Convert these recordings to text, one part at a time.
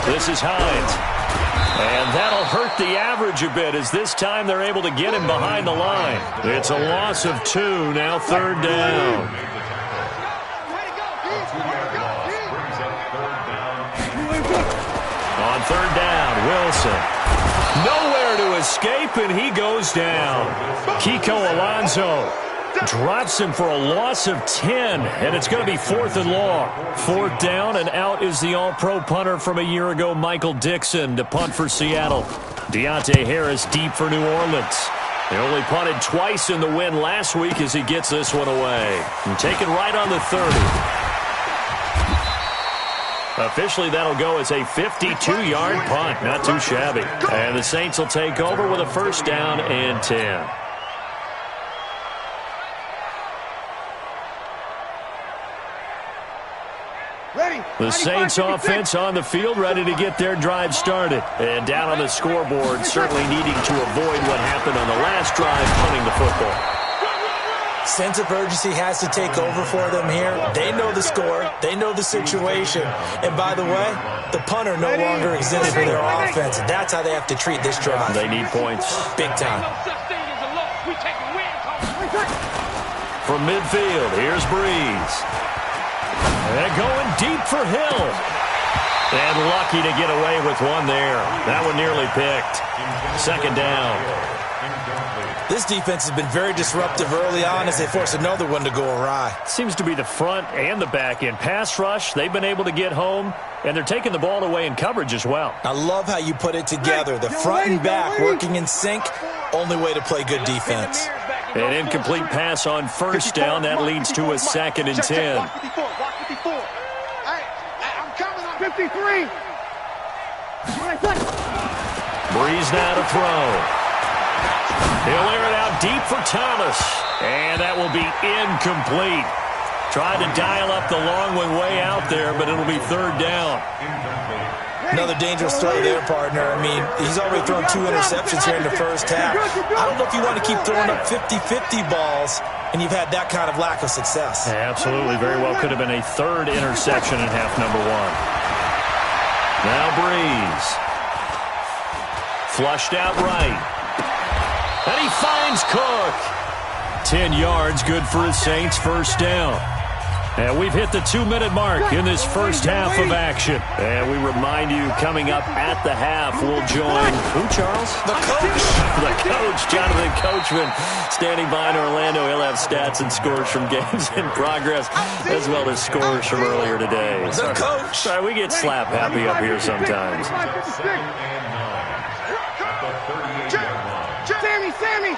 This is Hines. And that'll hurt the average a bit, as this time they're able to get him behind the line. It's a loss of 2, now third down. On third down, Wilson. Nowhere to escape, and he goes down. Kiko Alonso drops him for a loss of 10, and it's going to be 4th and long. 4th down, and out is the all-pro punter from a year ago, Michael Dixon, to punt for Seattle. Deontay Harris deep for New Orleans. They only punted twice in the win last week as he gets this one away. And taken right on the 30. Officially, that'll go as a 52-yard punt. Not too shabby. And the Saints will take over with a first down and 10. The Saints offense on the field, ready to get their drive started. And down on the scoreboard, certainly needing to avoid what happened on the last drive, punting the football. Sense of urgency has to take over for them here. They know the score. They know the situation. And by the way, the punter no longer exists for their offense. That's how they have to treat this drive. They need points. Big time. From midfield, here's Breeze. And going deep for Hill. And lucky to get away with one there. That one nearly picked. Second down. This defense has been very disruptive early on as they force another one to go awry. Seems to be the front and the back end. Pass rush, they've been able to get home, and they're taking the ball away in coverage as well. I love how you put it together. The front and back working in sync, only way to play good defense. An incomplete pass on first down. That leads to a 2nd and 10. I'm coming on 53. Breeze now to throw. He'll air it out deep for Thomas. And that will be incomplete. Tried to dial up the long one way out there, but it'll be third down. Another dangerous throw there, partner. I mean, he's already thrown 2 interceptions here in the first half. I don't know if you want to keep throwing up 50-50 balls, and you've had that kind of lack of success. Absolutely. Very well could have been a 3rd interception in half number 1. Now Breeze. Flushed out right. And he finds Cook. 10 yards, good for his Saints, first down. And we've hit the 2-minute mark in this first half of action. And we remind you, coming up at the half, we'll join, who, Charles? The coach. The coach, Jonathan Coachman, standing by in Orlando. He'll have stats and scores from games in progress, as well as scores from earlier today. The coach. Sorry, we get slap happy up here sometimes. Sammy.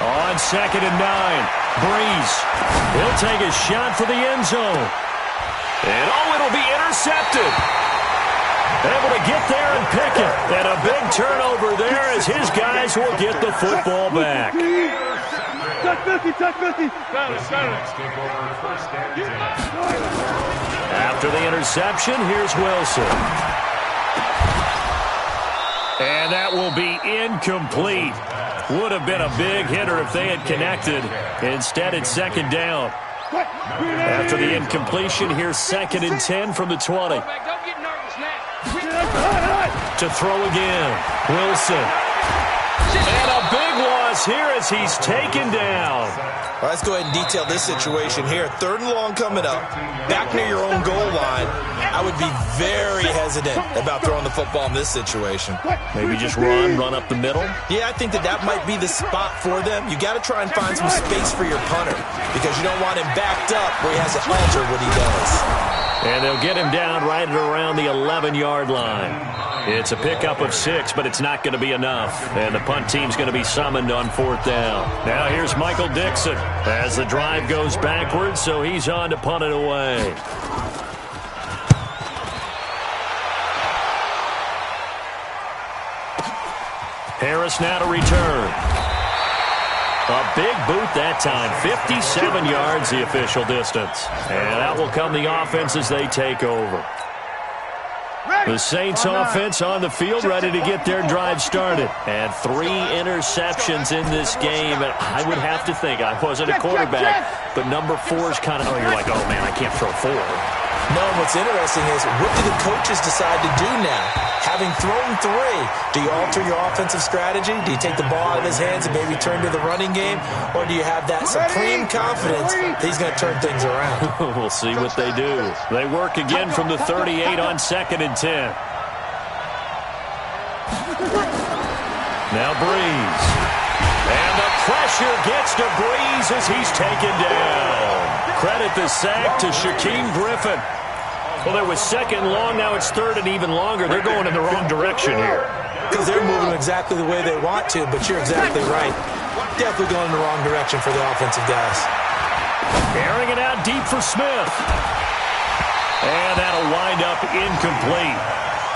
On 2nd and 9, Breeze. He'll take a shot for the end zone. And it'll be intercepted. Able to get there and pick it. And a big turnover there as his guys will get the football back. After the interception, here's Wilson. And that will be incomplete. Would have been a big hitter if they had connected. Instead, it's 2nd down. After the incompletion, here's 2nd and 10 from the 20. To throw again, Wilson. And a big loss here as he's taken down. Well, let's go ahead and detail this situation here. 3rd and long coming up, back near your own goal line. I would be very hesitant about throwing the football in this situation. Maybe just run up the middle? Yeah, I think that might be the spot for them. You got to try and find some space for your punter because you don't want him backed up where he has to alter what he does. And they'll get him down right at around the 11-yard line. It's a pickup of 6, but it's not going to be enough. And the punt team's going to be summoned on 4th down. Now here's Michael Dixon as the drive goes backwards, so he's on to punt it away. Harris now to return. A big boot that time. 57 yards the official distance. And out will come the offense as they take over. The Saints offense on the field, ready to get their drive started. And 3 interceptions in this game. And I would have to think, I wasn't a quarterback, but number 4 is kind of, oh, you're like, oh, man, I can't throw 4. No, what's interesting is, what do the coaches decide to do now? Having thrown 3, do you alter your offensive strategy? Do you take the ball out of his hands and maybe turn to the running game? Or do you have that supreme confidence that he's going to turn things around? We'll see what they do. They work again from the 38 on 2nd and 10. Now Breeze. And the pressure gets to Breeze as he's taken down. Credit the sack to Shaquem Griffin. Well, there was 2nd long, now it's 3rd and even longer. They're going in the wrong direction here. Because they're moving exactly the way they want to, but you're exactly right. Definitely going in the wrong direction for the offensive guys. Airing it out deep for Smith. And that'll wind up incomplete.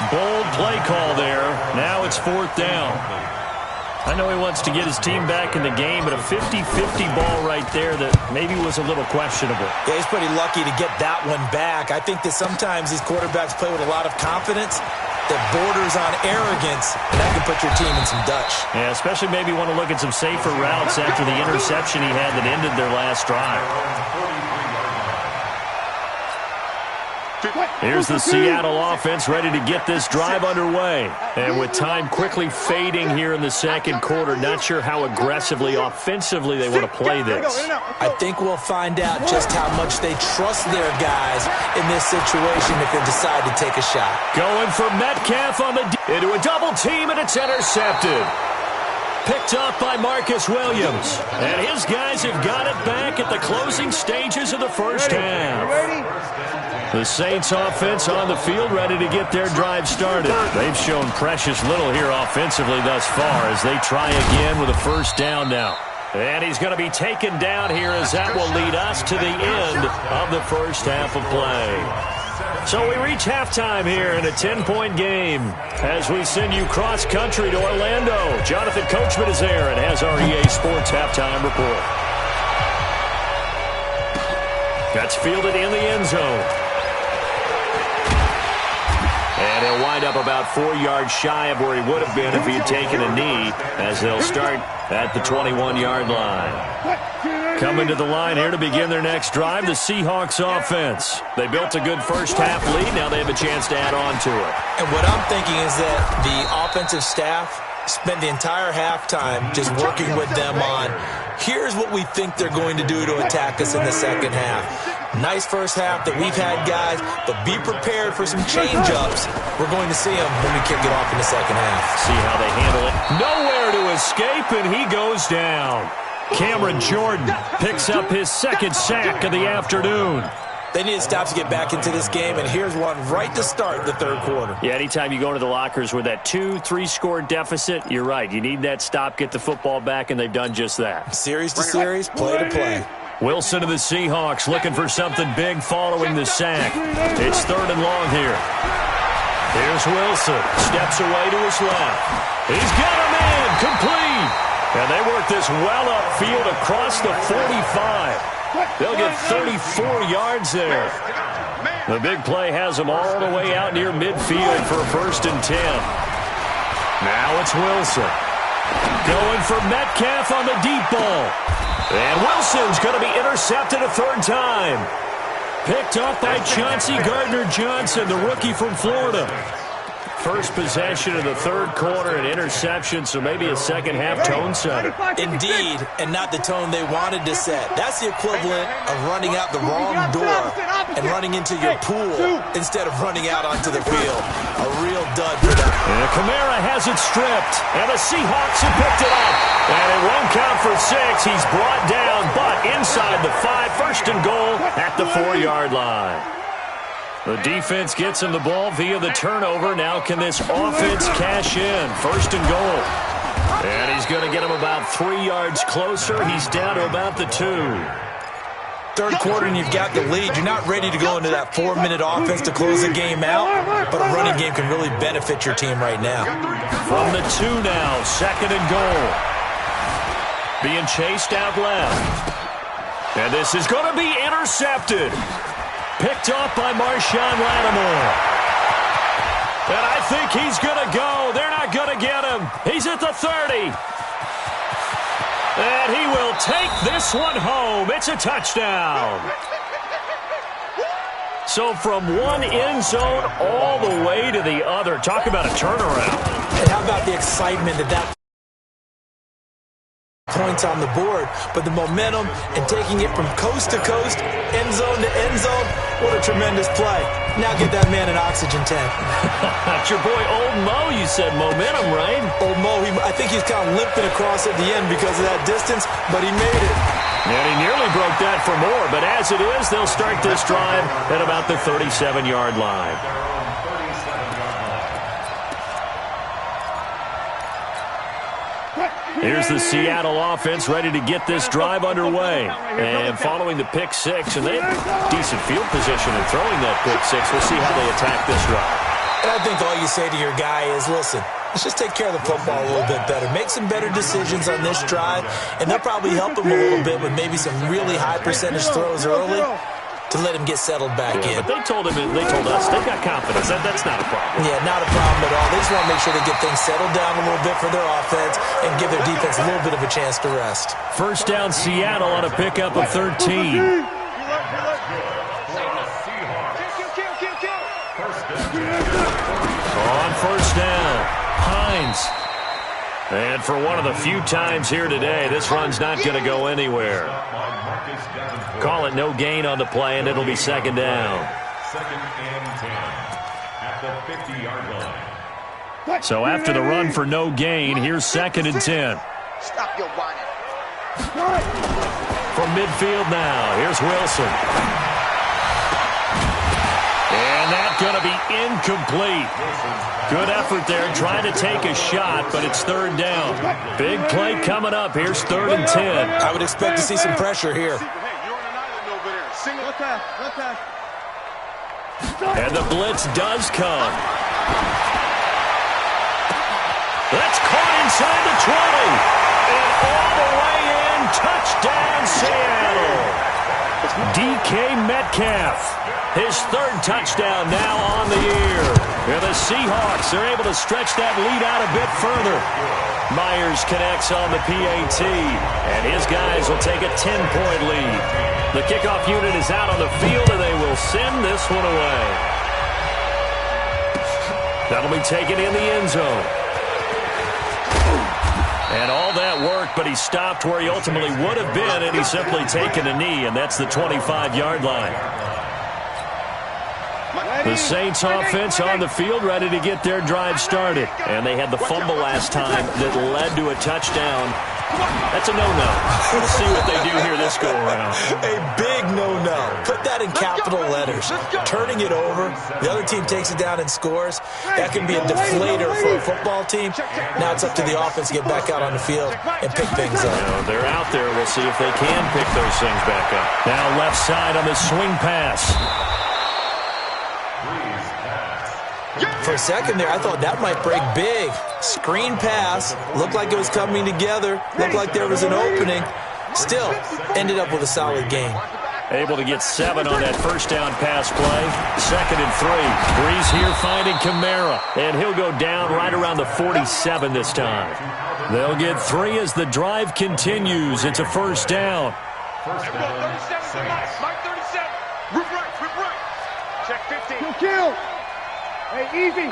Bold play call there. Now it's 4th down. I know he wants to get his team back in the game, but a 50-50 ball right there that maybe was a little questionable. Yeah, he's pretty lucky to get that one back. I think that sometimes these quarterbacks play with a lot of confidence that borders on arrogance, and that can put your team in some Dutch. Yeah, especially maybe want to look at some safer routes after the interception he had that ended their last drive. Here's the Seattle offense ready to get this drive underway. And with time quickly fading here in the 2nd quarter, not sure how aggressively, offensively they want to play this. I think we'll find out just how much they trust their guys in this situation if they decide to take a shot. Going for Metcalf on the into a double team, and it's intercepted. Picked up by Marcus Williams. And his guys have got it back at the closing stages of the first half. The Saints offense on the field ready to get their drive started. They've shown precious little here offensively thus far as they try again with a 1st down now. And he's going to be taken down here as that will lead us to the end of the first half of play. So we reach halftime here in a 10-point game as we send you cross-country to Orlando. Jonathan Coachman is there and has our EA Sports halftime report. That's fielded in the end zone. And he'll wind up about 4 yards shy of where he would have been if he had taken a knee, as they'll start at the 21-yard line. Coming to the line here to begin their next drive, the Seahawks offense. They built a good first half lead. Now they have a chance to add on to it. And what I'm thinking is that the offensive staff spent the entire halftime just working with them on, here's what we think they're going to do to attack us in the 2nd half. Nice first half that we've had, guys, but be prepared for some change-ups. We're going to see them when we kick it off in the 2nd half. See how they handle it. Nowhere to escape, and he goes down. Cameron Jordan picks up his 2nd sack of the afternoon. They need to stop to get back into this game, and here's one right to start the 3rd quarter. Yeah, anytime you go into the lockers with that 2-3 score deficit, you're right. You need that stop, get the football back, and they've done just that. Series to series, play to play. Wilson of the Seahawks looking for something big following the sack. It's 3rd and long here. Here's Wilson. Steps away to his left. He's got a man. Complete. And they work this well upfield across the 45. They'll get 34 yards there. The big play has them all the way out near midfield for a 1st and 10. Now it's Wilson. Going for Metcalf on the deep ball. And Wilson's going to be intercepted a 3rd time. Picked up by Chauncey Gardner-Johnson, the rookie from Florida. First possession of the 3rd quarter, an interception, so maybe a 2nd half tone setter. Indeed, and not the tone they wanted to set. That's the equivalent of running out the wrong door and running into your pool instead of running out onto the field. A real dud for them. And Kamara has it stripped, and the Seahawks have picked it up. And it won't count for 6. He's brought down, but inside the 5, 1st and goal at the 4-yard line. The defense gets him the ball via the turnover. Now can this offense cash in? 1st and goal. And he's going to get him about 3 yards closer. He's down to about the 2. 3rd quarter and you've got the lead. You're not ready to go into that 4-minute offense to close the game out, but a running game can really benefit your team right now. From the 2 now, 2nd and goal. Being chased out left. And this is going to be intercepted. Picked off by Marshawn Lattimore. And I think he's going to go. They're not going to get him. He's at the 30. And he will take this one home. It's a touchdown. So from one end zone all the way to the other. Talk about a turnaround. And how about the excitement that points on the board, but the momentum and taking it from coast to coast, end zone to end zone, what a tremendous play. Now get that man an oxygen tank. That's your boy Old Mo, you said momentum, right? Old Mo, I think he's kind of limping across at the end because of that distance, but he made it. And he nearly broke that for more, but as it is, they'll start this drive at about the 37-yard line. Here's the Seattle offense ready to get this drive underway. And following the pick six, and they have decent field position in throwing that pick six. We'll see how they attack this drive. And I think all you say to your guy is, listen, let's just take care of the football a little bit better. Make some better decisions on this drive, and they'll probably help him a little bit with maybe some really high percentage throws early to let him get settled back in. But they told us they've got confidence. That's not a problem. Yeah, not a problem at all. They just want to make sure they get things settled down a little bit for their offense and give their defense a little bit of a chance to rest. First down, Seattle on a pickup of 13. On first down, Hines. And for one of the few times here today, this run's not going to go anywhere. Call it no gain on the play, and it'll be second down. Second and 10 at the 50-yard line. So after the run for no gain, here's second and 10. Stop your whining. From midfield now, here's Wilson. And that's going to be incomplete. Good effort there, trying to take a shot, but it's third down. Big play coming up. Here's third and 10. I would expect to see some pressure here. And the blitz does come. That's caught inside the 20. And all the way in, touchdown Seattle. DK Metcalf, his third touchdown now on the year. And the Seahawks are able to stretch that lead out a bit further. Myers connects on the PAT, and his guys will take a 10-point lead. The kickoff unit is out on the field, and they will send this one away. That'll be taken in the end zone. And all that work, but he stopped where he ultimately would have been, and he's simply taken a knee, and that's the 25-yard line. The Saints offense on the field ready to get their drive started. And they had the fumble last time that led to a touchdown. That's a no-no. We'll see what they do here this go-around. A big no-no. Put that in capital letters. Turning it over, the other team takes it down and scores. That can be a deflator for a football team. Now it's up to the offense to get back out on the field and pick things up. They're out there. We'll see if they can pick those things back up. Now left side on the swing pass. For a second there, I thought that might break big. Screen pass. Looked like it was coming together. Looked like there was an opening. Still, ended up with a solid game. Able to get 7 on that first down pass play. Second and 3. Breeze here finding Kamara. And he'll go down right around the 47 this time. They'll get 3 as the drive continues. It's a first down. First down. 37. Mike 37. Rip right. Check 15. Kill. Hey, easy.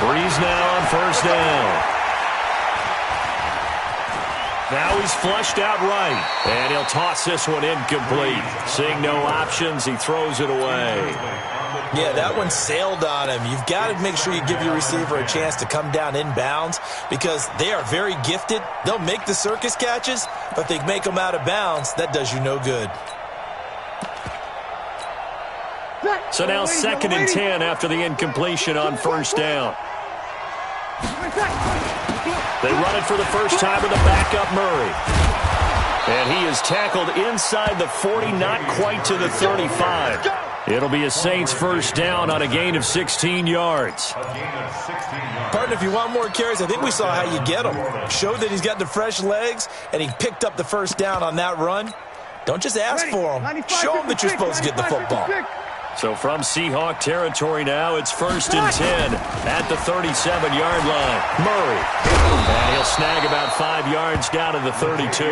Breeze now on first down. Now he's flushed out right. And he'll toss this one incomplete. Seeing no options, he throws it away. Yeah, that one sailed on him. You've got to make sure you give your receiver a chance to come down inbounds because they are very gifted. They'll make the circus catches, but if they make them out of bounds, that does you no good. So now second and 10 after the incompletion on first down. They run it for the first time with a backup Murray. And he is tackled inside the 40, not quite to the 35. It'll be a Saints first down on a gain of 16 yards. Partner, if you want more carries, I think we saw how you get them. Showed that he's got the fresh legs, and he picked up the first down on that run. Don't just ask for them. Show them that you're supposed to get the football. So from Seahawk territory now, it's 1st and 10 at the 37-yard line. Murray. And he'll snag about 5 yards down to the 32.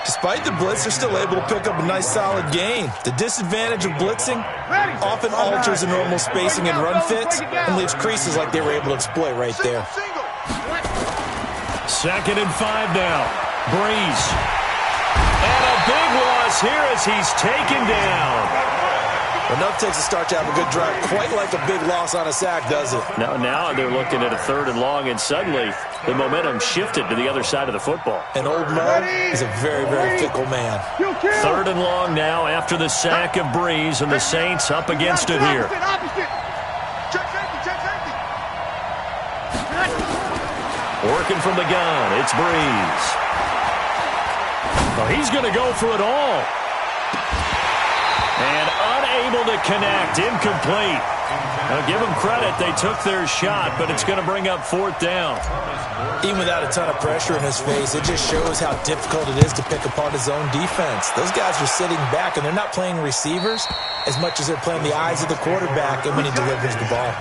Despite the blitz, they're still able to pick up a nice, solid gain. The disadvantage of blitzing often alters the normal spacing and run fits and leaves creases like they were able to exploit right there. 2nd and 5 now. Breeze. And a big loss here as he's taken down. Enough takes a start to have a good drive. Quite like a big loss on a sack, does it? Now they're looking at a 3rd and long, and suddenly the momentum shifted to the other side of the football. And old Mo is a very, very fickle man. 3rd and long now after the sack of Breeze, and the Saints up against it here. Working from the gun, it's Breeze. Well, he's going to go for it all. And unable to connect, incomplete. Now, give them credit, they took their shot, but it's going to bring up 4th down. Even without a ton of pressure in his face, it just shows how difficult it is to pick apart his own defense. Those guys are sitting back, and they're not playing receivers as much as they're playing the eyes of the quarterback and when he delivers the ball.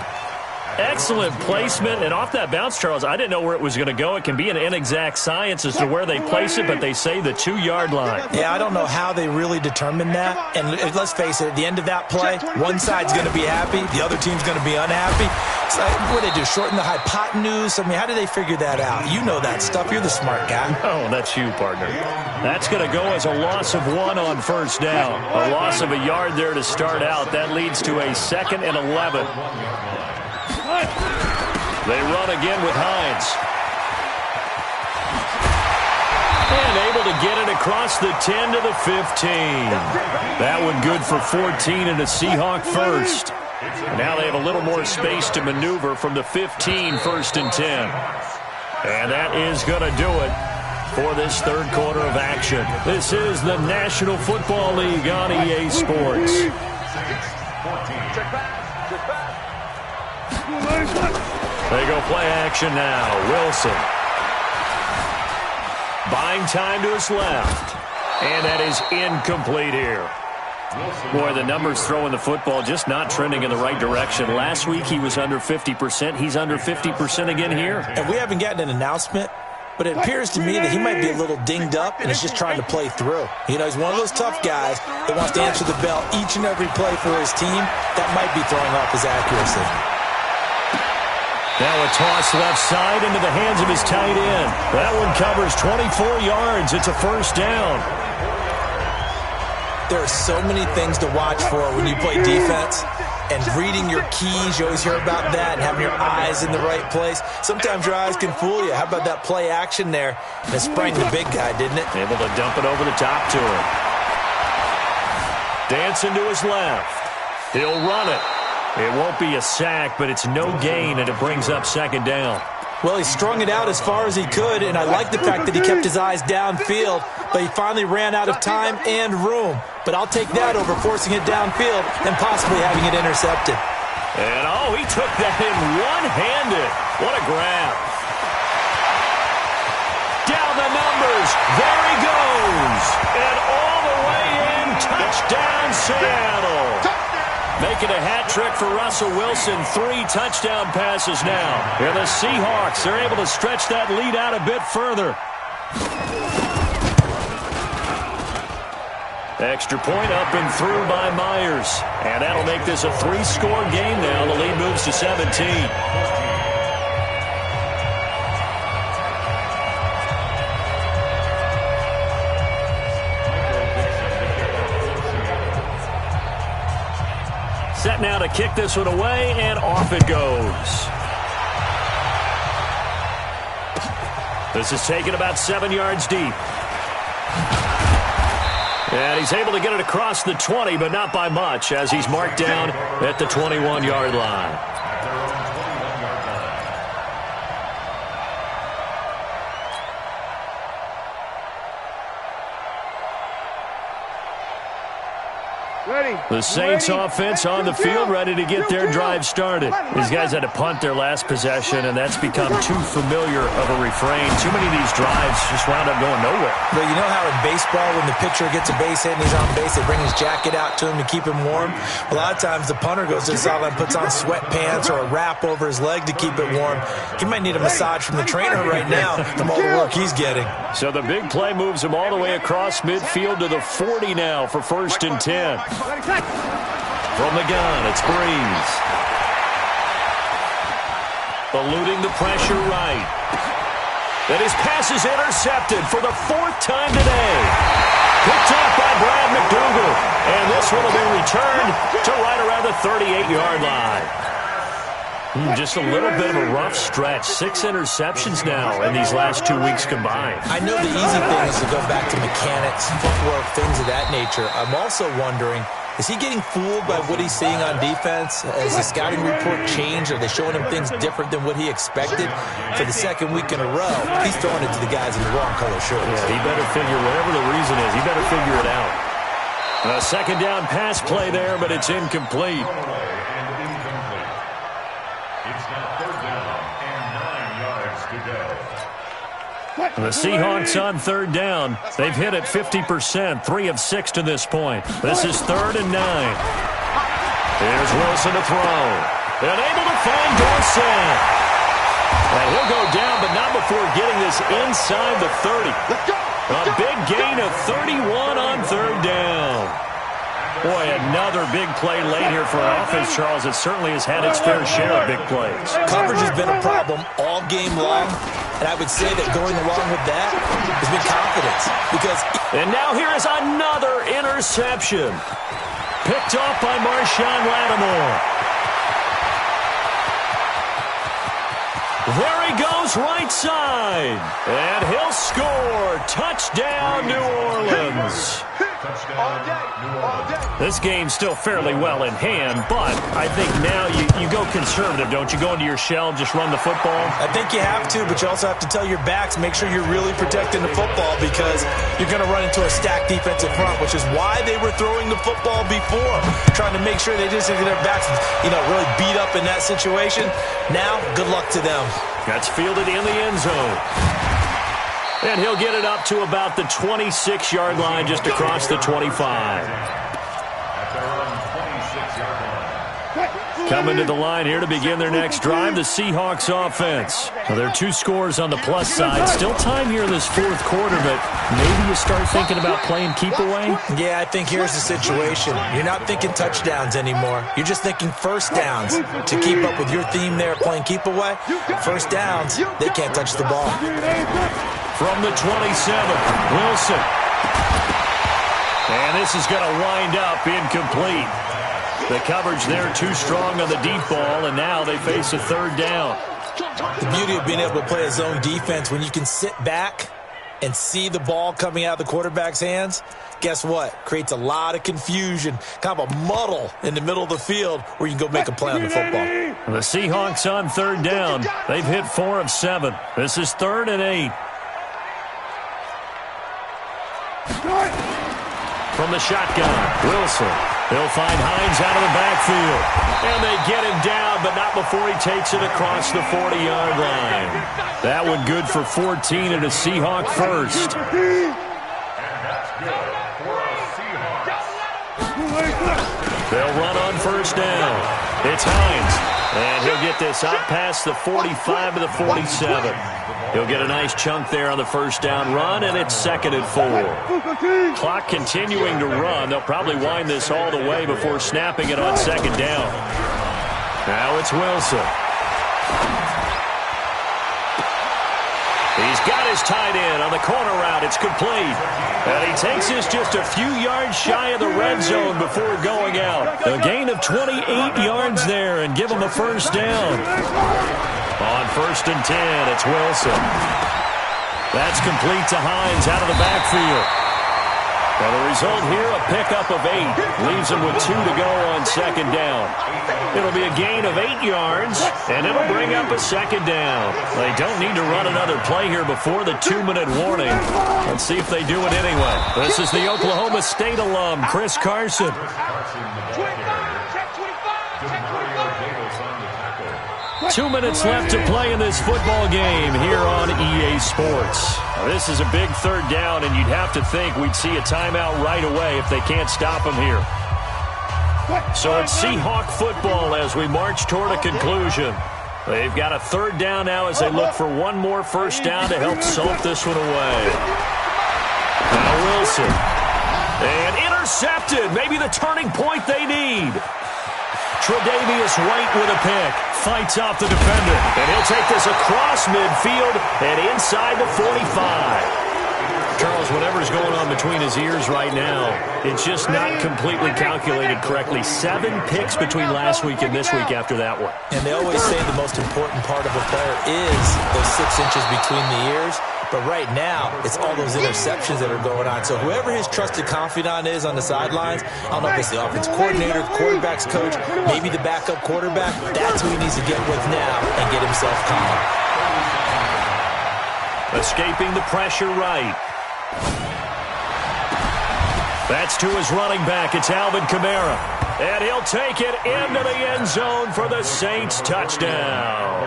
Excellent placement, and off that bounce, Charles, I didn't know where it was going to go. It can be an inexact science as to where they place it, but they say the 2-yard line. Yeah, I don't know how they really determined that. And let's face it, at the end of that play, one side's going to be happy, the other team's going to be unhappy. It's like, what do they do, shorten the hypotenuse? I mean, how do they figure that out? You know that stuff. You're the smart guy. Oh, that's you, partner. That's going to go as a loss of 1 on 1st down. A loss of a yard there to start out. That leads to a 2nd and 11. They run again with Hines. And able to get it across the 10 to the 15. That one good for 14 and a Seahawk first. And now they have a little more space to maneuver from the 15, 1st and 10. And that is going to do it for this 3rd quarter of action. This is the National Football League on EA Sports. They go play action now. Wilson. Buying time to his left. And that is incomplete here. Boy, the numbers throwing the football just not trending in the right direction. Last week he was under 50%. He's under 50% again here. And we haven't gotten an announcement, but it appears to me that he might be a little dinged up and is just trying to play through. You know, he's one of those tough guys that wants to answer the bell each and every play for his team. That might be throwing off his accuracy. Now a toss left side into the hands of his tight end. That one covers 24 yards. It's a 1st down. There are so many things to watch for when you play defense. And reading your keys, you always hear about that, and having your eyes in the right place. Sometimes your eyes can fool you. How about that play action there? And it sprang the big guy, didn't it? Able to dump it over the top to him. Dancing to his left. He'll run it. It won't be a sack, but it's no gain, and it brings up 2nd down. Well, he strung it out as far as he could, and I like the fact that he kept his eyes downfield, but he finally ran out of time and room. But I'll take that over forcing it downfield and possibly having it intercepted. And, oh, he took that in one-handed. What a grab. Down the numbers. There he goes. And all the way in. Touchdown, Seattle. Making a hat trick for Russell Wilson. 3 touchdown passes now. And the Seahawks, they're able to stretch that lead out a bit further. Extra point up and through by Myers. And that'll make this a 3-score game now. The lead moves to 17. Set now to kick this one away, and off it goes. This is taken about 7 yards deep. And he's able to get it across the 20, but not by much, as he's marked down at the 21-yard line. The Saints offense on the field, ready to get their drive started. These guys had to punt their last possession, and that's become too familiar of a refrain. Too many of these drives just wound up going nowhere. But you know how in baseball, when the pitcher gets a base hit and he's on base, they bring his jacket out to him to keep him warm? A lot of times the punter goes to the sideline, puts on sweatpants or a wrap over his leg to keep it warm. He might need a massage from the trainer right now from all the work he's getting. So the big play moves him all the way across midfield to the 40 now for 1st and 10. From the gun, it's Breeze. Eluding the pressure right. And his pass is intercepted for the 4th time today. Picked off by Brad McDougal. And this one will be returned to right around the 38-yard line. Just a little bit of a rough stretch. 6 interceptions now in these last 2 weeks combined. I know the easy thing is to go back to mechanics, footwork, things of that nature. I'm also wondering, is he getting fooled by what he's seeing on defense? Has the scouting report changed? Are they showing him things different than what he expected? For the 2nd week in a row, he's throwing it to the guys in the wrong color shirts. Yeah, he better figure, whatever the reason is, he better figure it out. A 2nd down pass play there, but it's incomplete. The Seahawks on 3rd down. They've hit it 50%, 3 of 6 to this point. This is 3rd and 9. Here's Wilson to throw. And able to find Dorsett. And he'll go down, but not before getting this inside the 30. A big gain of 31 on 3rd down. Boy, another big play late here for an offense, Charles. It certainly has had its fair share of big plays. Coverage has been a problem all game long, and I would say that going along with that has been confidence. And now here is another interception. Picked off by Marshawn Lattimore. There he goes, right side. And he'll score. Touchdown, New Orleans. This game's still fairly well in hand, but I think now you go conservative, don't you? Go into your shell, just run the football? I think you have to, but you also have to tell your backs, make sure you're really protecting the football because you're going to run into a stacked defensive front, which is why they were throwing the football before, trying to make sure they just get their backs, really beat up in that situation. Now, good luck to them. That's fielded in the end zone. And he'll get it up to about the 26-yard line, just across the 25. Coming to the line here to begin their next drive, the Seahawks offense. Now, there are 2 scores on the plus side. Still time here in this 4th quarter, but maybe you start thinking about playing keep away? Yeah, I think here's the situation. You're not thinking touchdowns anymore. You're just thinking 1st downs. To keep up with your theme there, playing keep away, 1st downs, they can't touch the ball. From the 27, Wilson. And this is going to wind up incomplete. The coverage there too strong on the deep ball, and now they face a 3rd down. The beauty of being able to play a zone defense when you can sit back and see the ball coming out of the quarterback's hands, guess what? Creates a lot of confusion, kind of a muddle in the middle of the field where you can go make a play on the football. The Seahawks on 3rd down. They've hit 4 of 7. This is 3rd and 8. From the shotgun, Wilson. He'll find Hines out of the backfield. And they get him down, but not before he takes it across the 40-yard line. That one good for 14 and a Seahawk first. They'll run on 1st down. It's Hines. And he'll get this up past the 45 to the 47. He'll get a nice chunk there on the 1st down run, and it's 2nd and 4. Clock continuing to run. They'll probably wind this all the way before snapping it on 2nd down. Now it's Wilson. He's got his tight end on the corner route. It's complete. And he takes this just a few yards shy of the red zone before going out. A gain of 28 yards there and give him a 1st down. On 1st and 10, it's Wilson. That's complete to Hines out of the backfield. Well, the result here, a pickup of 8. Leaves them with 2 to go on second down. It'll be a gain of 8 yards, and it'll bring up a second down. They don't need to run another play here before the 2-minute warning. Let's see if they do it anyway. This is the Oklahoma State alum, Chris Carson. 2 minutes left to play in this football game here on EA Sports. This is a big third down, and you'd have to think we'd see a timeout right away if they can't stop them here. So it's Seahawk football as we march toward a conclusion. They've got a third down now as they look for one more first down to help salt this one away. Now Wilson. And intercepted. Maybe the turning point they need. Tre'Davious White with a pick. Fights off the defender. And he'll take this across midfield and inside the 45. Charles, whatever's going on between his ears right now, it's just not completely calculated correctly. 7 picks between last week and this week after that one. And they always say the most important part of a player is those 6 inches between the ears. But right now, it's all those interceptions that are going on. So whoever his trusted confidant is on the sidelines, I don't know if it's the offense coordinator, the quarterback's coach, maybe the backup quarterback, that's who he needs to get with now and get himself calm. Escaping the pressure right. That's to his running back. It's Alvin Kamara. And he'll take it into the end zone for the Saints touchdown.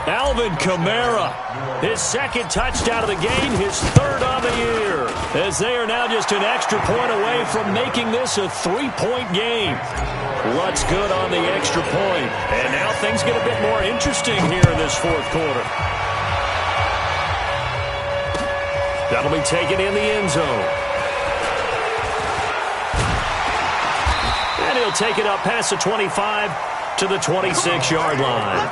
Alvin Kamara, his second touchdown of the game, his third on the year, as they are now just an extra point away from making this a 3-point game. What's good on the extra point? And now things get a bit more interesting here in this fourth quarter. That'll be taken in the end zone. And he'll take it up past the 25 to the 26-yard line.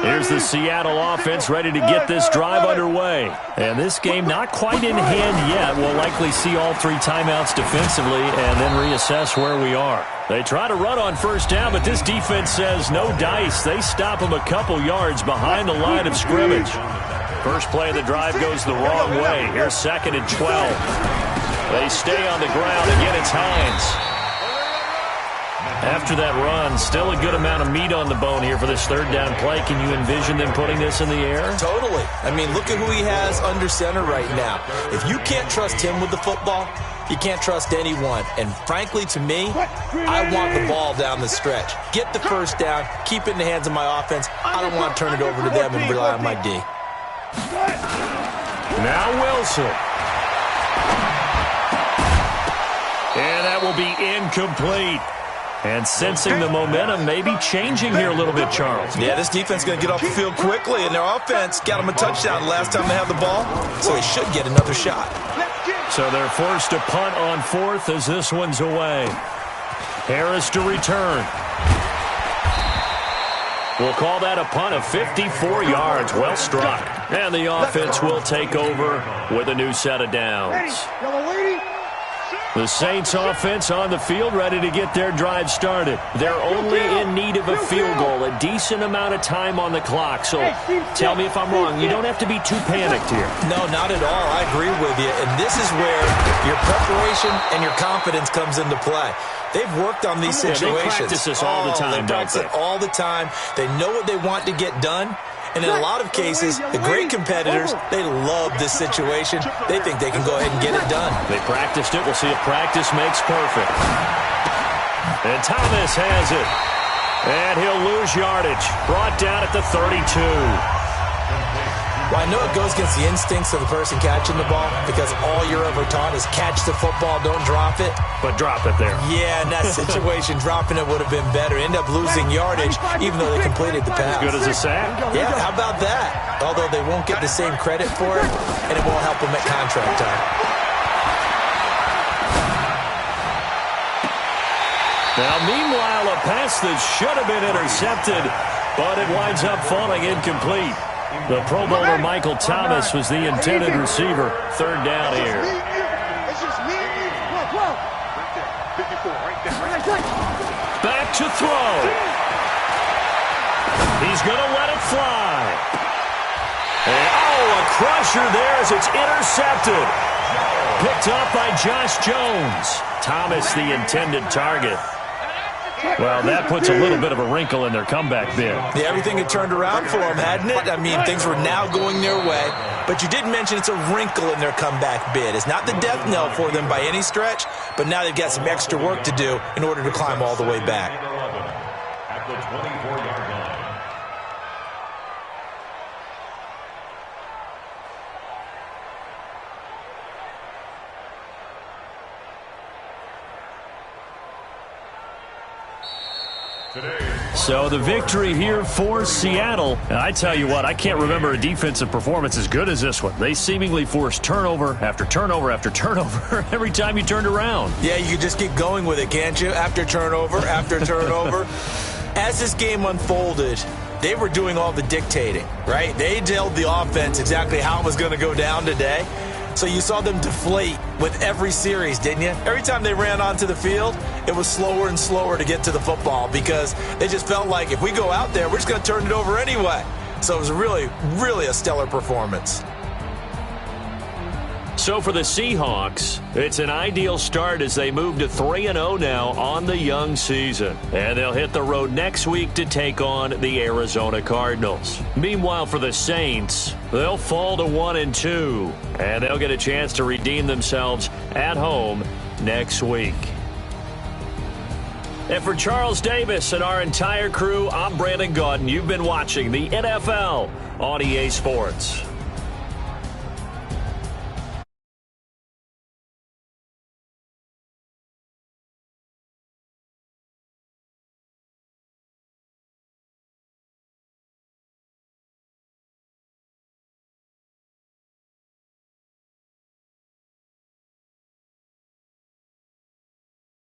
Here's the Seattle offense ready to get this drive underway. And this game not quite in hand yet. We'll likely see all 3 timeouts defensively and then reassess where we are. They try to run on first down, but this defense says no dice. They stop them a couple yards behind the line of scrimmage. First play of the drive goes the wrong way. Here's 2nd and 12. They stay on the ground. Again, it's Hines. After that run, still a good amount of meat on the bone here for this third down play. Can you envision them putting this in the air? Totally. I mean, look at who he has under center right now. If you can't trust him with the football, you can't trust anyone. And frankly, to me, I want the ball down the stretch. Get the first down, keep it in the hands of my offense. I don't want to turn it over to them and rely on my D. Now Wilson. And that will be incomplete. And sensing the momentum, maybe changing here a little bit, Charles. Yeah, this defense is going to get off the field quickly, and their offense got them a touchdown the last time they had the ball, so they should get another shot. So they're forced to punt on 4th as this one's away. Harris to return. We'll call that a punt of 54 yards. Well struck. And the offense will take over with a new set of downs. The Saints offense on the field ready to get their drive started. They're only in need of a field goal, a decent amount of time on the clock. So tell me if I'm wrong. You don't have to be too panicked here. No, not at all. I agree with you. And this is where your preparation and your confidence comes into play. They've worked on these situations. They practice this all the time, don't they? They practice it all the time. They know what they want to get done. And in a lot of cases, the great competitors, they love this situation. They think they can go ahead and get it done. They practiced it. We'll see if practice makes perfect. And Thomas has it. And he'll lose yardage. Brought down at the 32. Well, I know it goes against the instincts of the person catching the ball because all you're ever taught is catch the football, don't drop it. But drop it there. Yeah, in that situation, dropping it would have been better. End up losing yardage, even though they completed the pass. As good as a sack? Yeah, how about that? Although they won't get the same credit for it, and it won't help them at contract time. Now, meanwhile, a pass that should have been intercepted, but it winds up falling incomplete. The Pro Bowler Michael Thomas was the intended receiver. Third down here. Back to throw. He's going to let it fly. And, a crusher there as it's intercepted. Picked up by Josh Jones. Thomas, the intended target. Well, that puts a little bit of a wrinkle in their comeback bid. Yeah, everything had turned around for them, hadn't it? I mean, things were now going their way. But you did mention it's a wrinkle in their comeback bid. It's not the death knell for them by any stretch, but now they've got some extra work to do in order to climb all the way back. At the 24-yard line. So the victory here for Seattle. And I tell you what, I can't remember a defensive performance as good as this one. They seemingly forced turnover after turnover after turnover every time you turned around. Yeah, you can just keep going with it, can't you? After turnover, after turnover. As this game unfolded, they were doing all the dictating, right? They told the offense exactly how it was going to go down today. So you saw them deflate with every series, didn't you? Every time they ran onto the field, it was slower and slower to get to the football because they just felt like if we go out there, we're just going to turn it over anyway. So it was really, really a stellar performance. So for the Seahawks, it's an ideal start as they move to 3-0 now on the young season. And they'll hit the road next week to take on the Arizona Cardinals. Meanwhile, for the Saints, they'll fall to 1-2. And they'll get a chance to redeem themselves at home next week. And for Charles Davis and our entire crew, I'm Brandon Gaudin. You've been watching the NFL on EA Sports.